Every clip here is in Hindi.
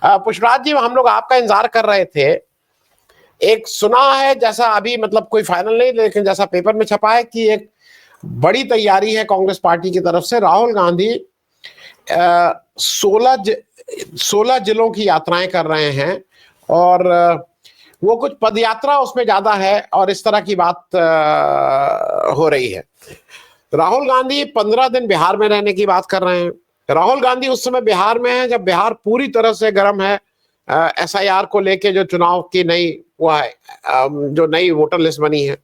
पुष्पराज जी, हम लोग आपका इंतजार कर रहे थे। एक सुना है, जैसा अभी मतलब कोई फाइनल नहीं, लेकिन जैसा पेपर में छपा है कि एक बड़ी तैयारी है कांग्रेस पार्टी की तरफ से। राहुल गांधी 16 जिलों की यात्राएं कर रहे हैं और वो कुछ पदयात्रा उसमें ज्यादा है और इस तरह की बात हो रही है। राहुल गांधी 15 दिन बिहार में रहने की बात कर रहे हैं। राहुल गांधी उस समय बिहार में है जब बिहार पूरी तरह से गर्म है SIR को लेके, जो चुनाव की नई हुआ है, जो नई वोटर लिस्ट बनी है।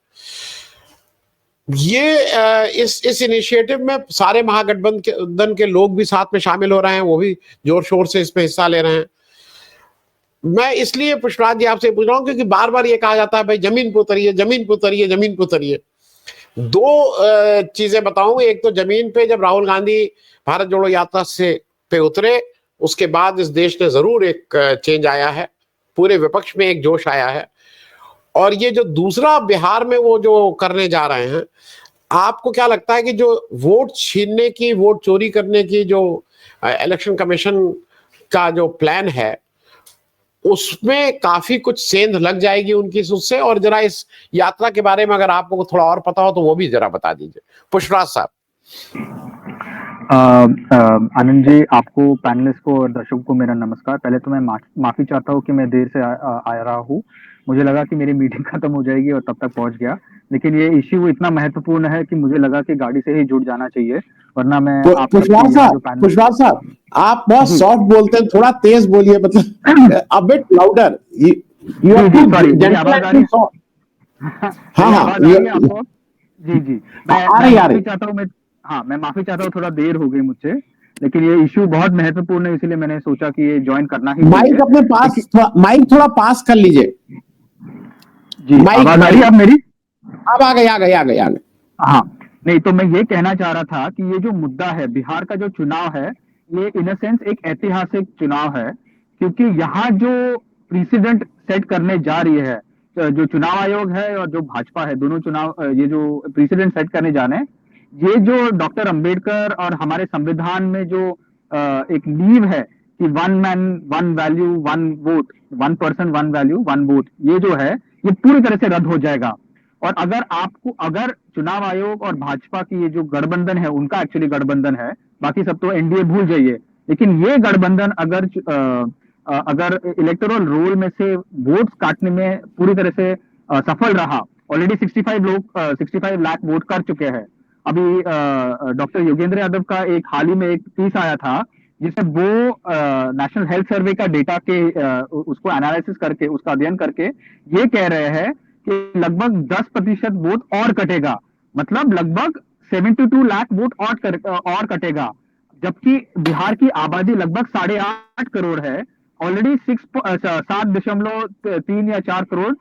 ये इस इनिशिएटिव में सारे महागठबंधन के लोग भी साथ में शामिल हो रहे हैं, वो भी जोर शोर से इसमें हिस्सा ले रहे हैं। मैं इसलिए पुष्पराज जी आपसे पूछ रहा हूँ क्योंकि बार बार ये कहा जाता है भाई जमीन पर उतरिए, जमीन पर उतरिए, जमीन पर उतरिए। दो चीजें बताऊं। एक तो जमीन पे जब राहुल गांधी भारत जोड़ो यात्रा से पे उतरे, उसके बाद इस देश ने जरूर एक चेंज आया है, पूरे विपक्ष में एक जोश आया है। और ये जो दूसरा बिहार में वो जो करने जा रहे हैं, आपको क्या लगता है कि जो वोट छीनने की, वोट चोरी करने की जो इलेक्शन कमीशन का जो प्लान है, उसमें काफी कुछ सेंध लग जाएगी उनकी उससे? और जरा इस यात्रा के बारे में अगर आपको थोड़ा और पता हो तो वो भी जरा बता दीजिए, पुष्पराज साहब। आनंद जी, आपको, पैनलिस्ट को और दर्शकों को मेरा नमस्कार। पहले तो मैं माफी चाहता हूँ कि मैं देर से आ रहा हूँ। मुझे लगा कि मेरी मीटिंग खत्म हो जाएगी और तब तक पहुंच गया, लेकिन ये इश्यू इतना महत्वपूर्ण है कि मुझे लगा कि गाड़ी से ही जुड़ जाना चाहिए, वरना मैं पुष्पराज साहब, आप बहुत सॉफ्ट बोलते हैं, थोड़ा तेज बोलिए, मतलब a bit louder. You are too gentle. हाँ, जी जी, मैं माफी चाहता हूँ। मैं माफी चाहता हूँ, थोड़ा देर हो गई मुझसे, लेकिन ये इश्यू बहुत महत्वपूर्ण है, इसलिए मैंने सोचा कि ये ज्वाइन करना ही चाहिए। माइक अपने पास, माइक थोड़ा पास कर लीजिए जी। आवाज आ रही है अब मेरी? अब आ गई। हाँ, नहीं तो मैं ये कहना चाह रहा था कि ये जो मुद्दा है, बिहार का जो चुनाव है, ये इन अ सेंस एक ऐतिहासिक चुनाव है, क्योंकि यहाँ जो प्रेसिडेंट सेट करने जा रही है, जो चुनाव आयोग है और जो भाजपा है, दोनों चुनाव, ये जो प्रेसिडेंट सेट करने जा रहे हैं, ये जो डॉक्टर अंबेडकर और हमारे संविधान में जो एक नींव है कि 1 man 1 value 1 vote, 1 person 1 value 1 vote, ये जो है ये पूरी तरह से रद्द हो जाएगा। और अगर चुनाव आयोग और भाजपा की ये जो गठबंधन है, उनका एक्चुअली गठबंधन है, बाकी सब तो एनडीए भूल जाइए, लेकिन ये गठबंधन अगर इलेक्टोरल रोल में से वोट्स काटने में पूरी तरह से सफल रहा, ऑलरेडी 65 लाख वोट कर चुके हैं। अभी डॉक्टर योगेंद्र यादव का एक हाल ही में एक पीस आया था, जिसमें वो नेशनल हेल्थ सर्वे का डेटा के उसको एनालिसिस करके, उसका अध्ययन करके ये कह रहे हैं कि लगभग 10% वोट और कटेगा, मतलब लगभग 72 लाख वोट और कटेगा, जबकि बिहार की आबादी लगभग 8.5 करोड़ है। ऑलरेडी 7.3 या 4 करोड़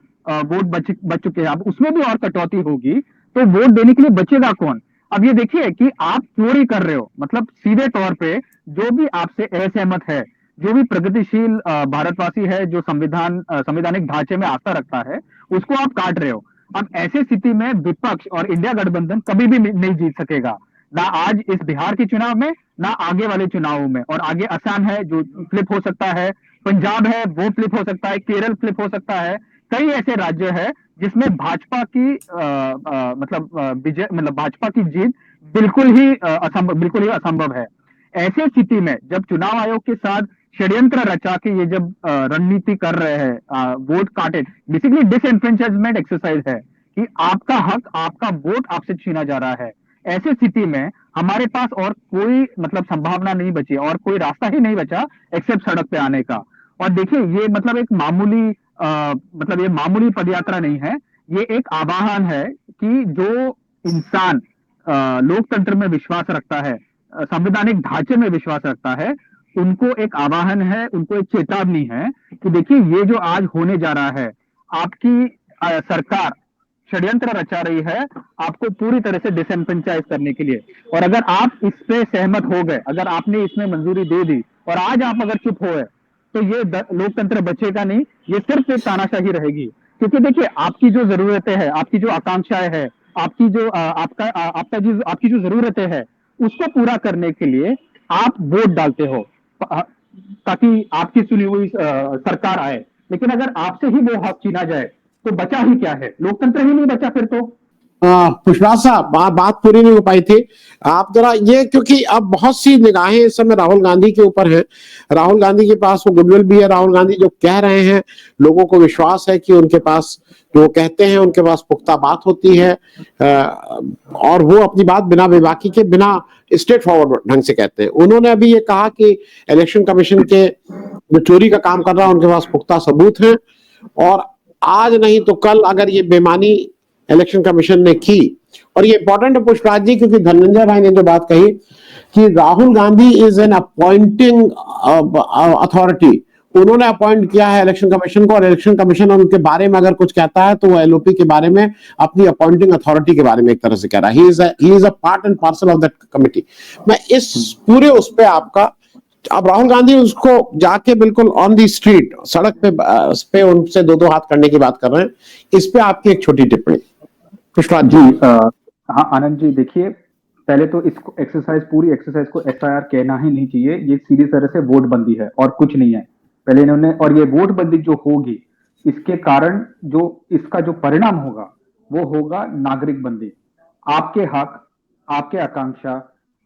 वोट बच चुके हैं। अब उसमें भी और कटौती होगी तो वोट देने के लिए बचेगा कौन? अब ये देखिए कि आप चोरी कर रहे हो, मतलब सीधे तौर पे जो भी आपसे असहमत है, जो भी प्रगतिशील भारतवासी है, जो संवैधानिक ढांचे में आस्था रखता है, उसको आप काट रहे हो। अब ऐसी स्थिति में विपक्ष और इंडिया गठबंधन कभी भी नहीं जीत सकेगा, ना आज इस बिहार के चुनाव में, ना आगे वाले चुनावों में। और आगे असम है जो फ्लिप हो सकता है, पंजाब है वो फ्लिप हो सकता है, केरल फ्लिप हो सकता है, कई ऐसे राज्य है जिसमें भाजपा की मतलब भाजपा की जीत बिल्कुल ही असंभव है। ऐसे स्थिति में जब चुनाव आयोग के साथ षड्यंत्र रचा के ये जब रणनीति कर रहे हैं, वोट काटे, बेसिकली डिसएनफ्रेंचाइजमेंट एक्सरसाइज है कि आपका हक, आपका वोट आपसे छीना जा रहा है। ऐसी स्थिति में हमारे पास और कोई मतलब संभावना नहीं बची, और कोई रास्ता ही नहीं बचा एक्सेप्ट सड़क पे आने का। और देखिए, ये मतलब एक मामूली पदयात्रा नहीं है, ये एक आह्वान है कि जो इंसान लोकतंत्र में विश्वास रखता है, संवैधानिक ढांचे में विश्वास रखता है, उनको एक आह्वान है, उनको एक चेतावनी है कि देखिए ये जो आज होने जा रहा है, आपकी सरकार षड्यंत्र रचा रही है आपको पूरी तरह से डिसएनफ्रेंचाइज करने के लिए। और अगर आप इस पे सहमत हो गए, अगर आपने इसमें मंजूरी दे दी और आज आप अगर चुप हो गए, तो ये लोकतंत्र बचेगा नहीं, ये सिर्फ एक तानाशाही रहेगी। क्योंकि देखिए, आपकी जो जरूरतें हैं, आपकी जो आकांक्षाएं हैं, आपकी जो आपकी जो जरूरतें हैं, उसको पूरा करने के लिए आप वोट डालते हो। ताकि आपकी चुनी हुई सरकार आए, लेकिन अगर आपसे ही वो हक छीना जाए तो बचा ही क्या है, लोकतंत्र ही नहीं बचा फिर तो। पुष्पराज साहब, बात पूरी नहीं हो पाई थी। आप जरा ये, क्योंकि अब बहुत सी निगाहें इस समय राहुल गांधी के ऊपर हैं। राहुल गांधी के पास वो गुडविल भी है। राहुल गांधी जो कह रहे हैं, लोगों को विश्वास है कि उनके पास जो कहते हैं उनके पास पुख्ता बात होती है, और वो अपनी बात बिना बेबाकी के, बिना स्ट्रेट फॉरवर्ड ढंग से कहते हैं। उन्होंने अभी ये कहा कि इलेक्शन कमीशन के जो चोरी का काम कर रहा है उनके पास पुख्ता सबूत हैं, और आज नहीं तो कल अगर ये बेईमानी इलेक्शन कमीशन ने की, और ये इंपॉर्टेंट है पुष्पराज जी, क्योंकि धनंजय भाई ने जो बात कही कि Rahul Gandhi is an appointing authority, उन्होंने अपॉइंट किया है इलेक्शन कमीशन को, और इलेक्शन कमीशन उनके बारे में अगर कुछ कहता है तो वो एलओपी के बारे में, अपनी अपॉइंटिंग अथॉरिटी के बारे में एक तरह से कह रहा है। He is a part and parcel of that committee. मैं इस पूरे उस पे आपका, अब राहुल गांधी उसको जाके बिल्कुल ऑन दी स्ट्रीट, सड़क पे उनसे दो दो हाथ करने की बात कर रहे हैं, इस पे आपकी एक छोटी टिप्पणी पुष्पराज जी। हाँ आनंद जी, देखिए पहले तो इसको पूरी एक्सरसाइज को एफआईआर कहना ही नहीं चाहिए, ये सीधी तरह से वोट बंदी है और कुछ नहीं है। पहले इन्होंने, और ये वोट बंदी जो होगी इसके कारण जो इसका जो परिणाम होगा वो होगा नागरिक बंदी। आपके हक, आपके आकांक्षा,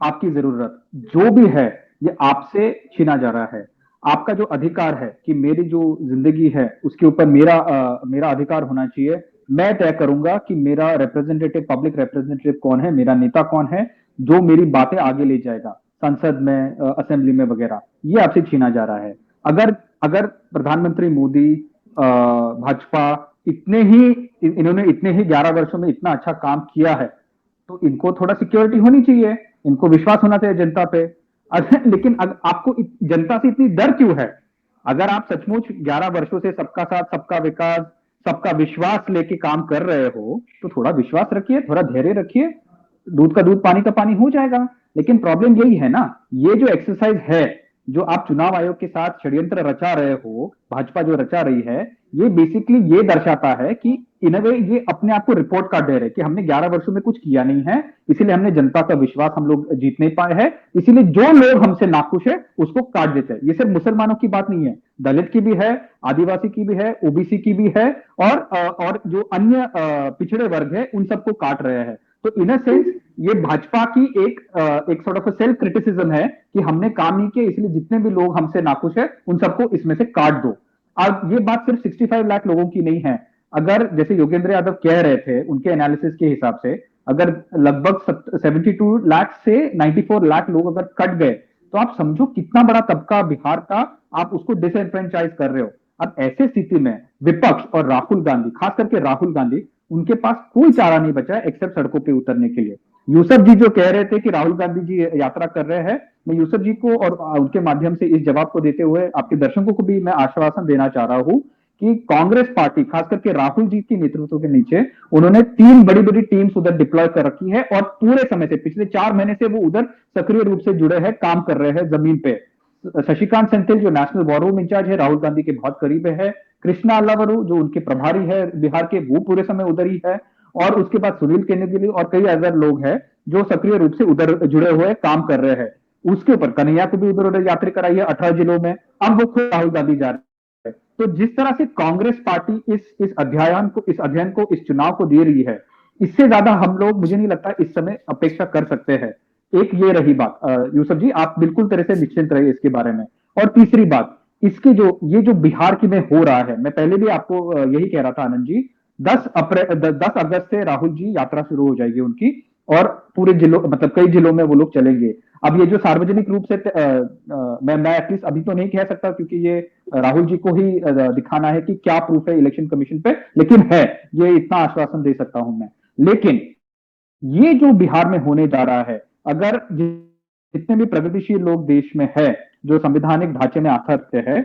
आपकी जरूरत जो भी है ये आपसे छीना जा रहा है। आपका जो अधिकार है कि मेरी जो जिंदगी है उसके ऊपर मेरा अधिकार होना चाहिए, मैं तय करूंगा कि मेरा रिप्रेजेंटेटिव, पब्लिक रिप्रेजेंटेटिव कौन है, मेरा नेता कौन है जो मेरी बातें आगे ले जाएगा संसद में, असेंबली में वगैरह, ये आपसे छीना जा रहा है। अगर अगर प्रधानमंत्री मोदी, भाजपा इन्होंने इतने ही 11 वर्षों में इतना अच्छा काम किया है तो इनको थोड़ा सिक्योरिटी होनी चाहिए, इनको विश्वास होना चाहिए जनता पे। लेकिन आपको जनता से इतनी डर क्यों है? अगर आप सचमुच 11 वर्षों से सबका साथ, सबका विकास, सबका विश्वास लेके काम कर रहे हो तो थोड़ा विश्वास रखिए, थोड़ा धैर्य रखिए, दूध का दूध पानी का पानी हो जाएगा। लेकिन प्रॉब्लम यही है ना, ये जो एक्सरसाइज है, जो आप चुनाव आयोग के साथ षड्यंत्र रचा रहे हो, भाजपा जो रचा रही है, ये बेसिकली ये दर्शाता है कि इन अ वे ये अपने आप को रिपोर्ट कार्ड दे रहे हैं कि हमने 11 वर्षों में कुछ किया नहीं है, इसीलिए हमने जनता का विश्वास हम लोग जीत नहीं पाए हैं, इसीलिए जो लोग हमसे नाखुश है उसको काट देते हैं। ये सिर्फ मुसलमानों की बात नहीं है, दलित की भी है, आदिवासी की भी है, ओबीसी की भी है, और जो अन्य पिछड़े वर्ग है उन सबको काट रहे हैं। तो इन अ सेंस ये भाजपा की एक सॉर्ट ऑफ सेल्फ क्रिटिसिज्म है कि हमने काम नहीं किया, इसलिए जितने भी लोग हमसे नाखुश है उन सबको इसमें से काट दो। अब ये बात सिर्फ 65 लाख लोगों की नहीं है। अगर जैसे योगेंद्र यादव कह रहे थे, उनके एनालिसिस के हिसाब से अगर लगभग 72 लाख से 94 लाख लोग अगर कट गए तो आप समझो कितना बड़ा तबका बिहार का आप उसको डिसएनफ्रेंचाइज कर रहे हो। अब ऐसे स्थिति में विपक्ष और राहुल गांधी, खास करके राहुल गांधी, उनके पास कोई चारा नहीं बचा है एक्सेप्ट सड़कों पे उतरने के लिए। यूसुफ जी जो कह रहे थे कि राहुल गांधी जी यात्रा कर रहे हैं, मैं यूसुफ जी को और उनके माध्यम से इस जवाब को देते हुए आपके दर्शकों को भी मैं आश्वासन देना चाह रहा हूं कि कांग्रेस पार्टी, खास करके राहुल जी के नेतृत्व के नीचे, उन्होंने 3 बड़ी बड़ी टीम्स उधर डिप्लॉय कर रखी है और पूरे समय से, पिछले 4 महीने से वो उधर सक्रिय रूप से जुड़े हैं, काम कर रहे हैं जमीन पे। शशिकांत सेंथिल जो नेशनल वॉर रूम इंचार्ज है, राहुल गांधी के बहुत करीब है। कृष्णा अल्लावरू जो उनके प्रभारी है बिहार के, वो पूरे समय उधर ही है। और उसके बाद सुनील केनेडी और कई अदर लोग हैं जो सक्रिय रूप से उधर जुड़े हुए काम कर रहे हैं। उसके ऊपर कन्हैया को भी उधर उधर यात्रा कराई है 18 जिलों में, अब वो खुद राहुल गांधी जा रहे हैं। तो जिस तरह से कांग्रेस पार्टी इस अध्ययन को इस चुनाव को दे रही है, इससे ज्यादा हम लोग, मुझे नहीं लगता इस समय अपेक्षा कर सकते हैं। एक ये रही बात, यूसुफ जी आप बिल्कुल तरह से निश्चिंत रहिए इसके बारे में। और तीसरी बात, इसके ये जो बिहार की में हो रहा है, मैं पहले भी आपको यही कह रहा था आनंद जी, 10 अगस्त से राहुल जी यात्रा शुरू हो जाएगी उनकी, और पूरे जिलों, मतलब कई जिलों में वो लोग चलेंगे। अब ये जो सार्वजनिक रूप से मैं एटलीस्ट अभी तो नहीं कह सकता क्योंकि ये राहुल जी को ही दिखाना है कि क्या प्रूफ है इलेक्शन कमीशन पे, लेकिन है, ये इतना आश्वासन दे सकता हूं मैं। लेकिन ये जो बिहार में होने जा रहा है, अगर जितने भी प्रगतिशील लोग देश में है जो संवैधानिक ढांचे में आस्था रखते हैं,